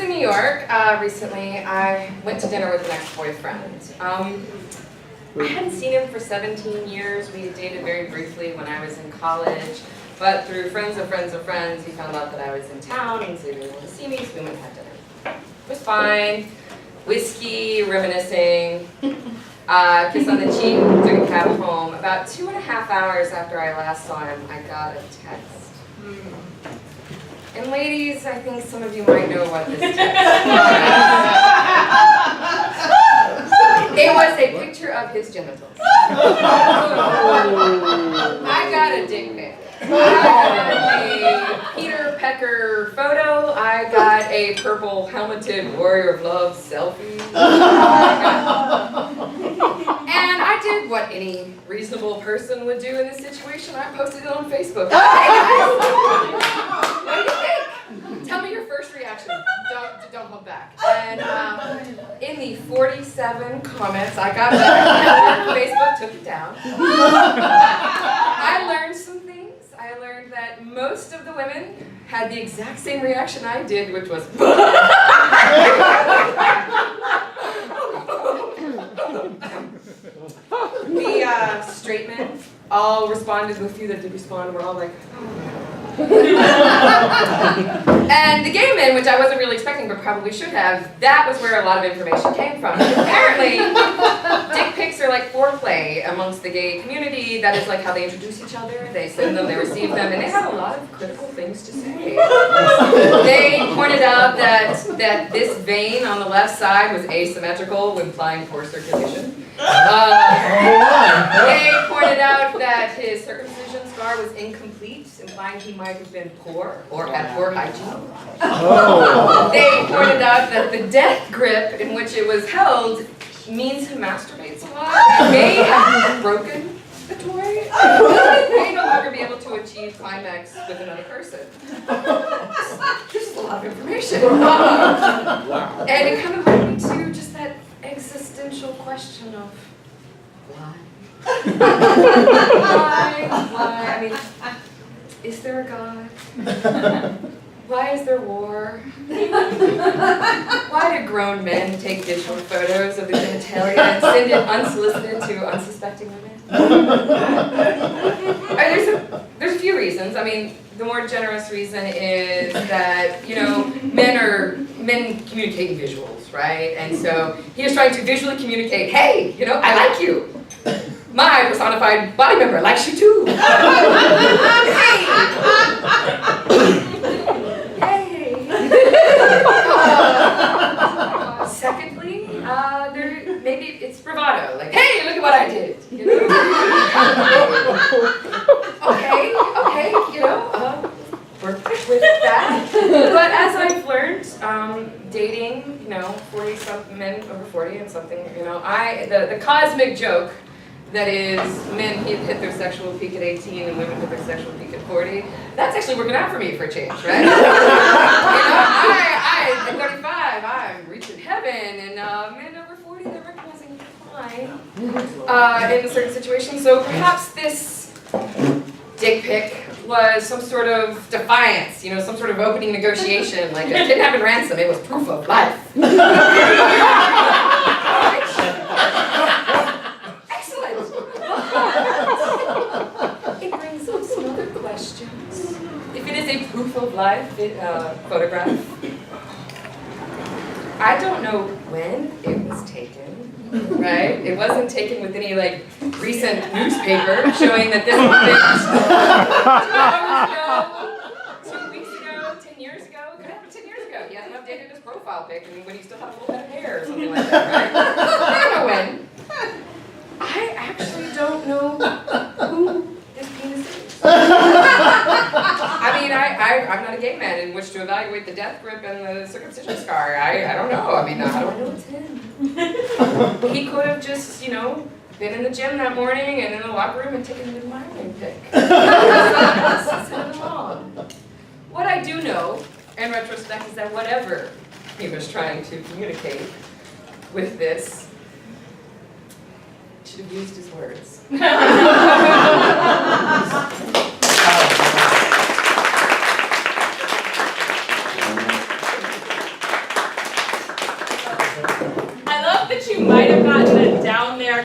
in New York recently. I went to dinner with an ex-boyfriend. I hadn't seen him for 17 years. We had dated very briefly when I was in college. But through friends of friends of friends, he found out that I was in town and so he really wanted to see me, so we went and had dinner. It was fine. Whiskey, reminiscing, kiss on the cheek, took a cab home. About 2.5 hours after I last saw him, I got a text. And ladies, I think some of you might know what this text was. It was a picture of his genitals. I got a dick pic. I got a Peter Pecker photo. I got a purple helmeted Warrior of Love selfie. And I did what any reasonable person would do in this situation. I posted it on Facebook. Hey guys, what do you think? Tell me your first reaction. Don't hold back. And in the 47 comments I got back, Facebook took it down. I learned some things. I learned that most of the women had the exact same reaction I did, which was the straight men all responded. The few that did respond were all like, and the gay men, which I wasn't really expecting but probably should have, that was where a lot of information came from. Apparently, dick pics are like foreplay amongst the gay community. That is like how they introduce each other. They send them, they receive them, and they have a lot of critical things to say. They pointed out that this vein on the left side was asymmetrical, implying poor circulation. They pointed out that his circumcision scar was incomplete, implying he might have been poor or had poor hygiene. They pointed out that the death grip in which it was held means he masturbates a lot. He may have broken the toy. He may no longer be able to achieve climax with another person. This is a lot of information. And it kind of led me to just that existential question of why? Why? I mean, is there a God? Why is there war? Why do grown men take digital photos of their genitalia and send it unsolicited to unsuspecting women? There's a few reasons. I mean, the more generous reason is that, you know, men communicate in visuals, right? And so he is trying to visually communicate, hey, you know, I like you. My personified body member likes you too. Hey. Secondly, maybe it's bravado. Like, hey, look at what I did. You know? okay, you know, work with that. But as I've learned, dating, you know, 40-something men over 40 and something, you know, the cosmic joke that is men hit their sexual peak at 18 and women hit their sexual peak at 40, that's actually working out for me for a change, right? You know, at 35, I'm reaching heaven, and men over 40, they're recognizing decline in a certain situation. So perhaps this dick pic was some sort of defiance, you know, some sort of opening negotiation, like a kidnap and ransom. It was proof of life. It brings up some other questions. If it is a proof of life photograph, I don't know when it was taken, right? It wasn't taken with any like recent newspaper showing that this happened 2 hours ago, 2 weeks ago, 10 years ago. It could happen 10 years ago. He hasn't updated his profile pic when he still had a full head of hair or something like that, right? I don't know when. I actually don't know who this penis is. I mean, I'm not a gay man in which to evaluate the death grip and the circumcision scar. I don't know. I mean, how do I know it's him? He could have just, you know, been in the gym that morning and in the locker room and taken an admiring pic. What I do know, in retrospect, is that whatever he was trying to communicate with this, should have used his words. I love that you might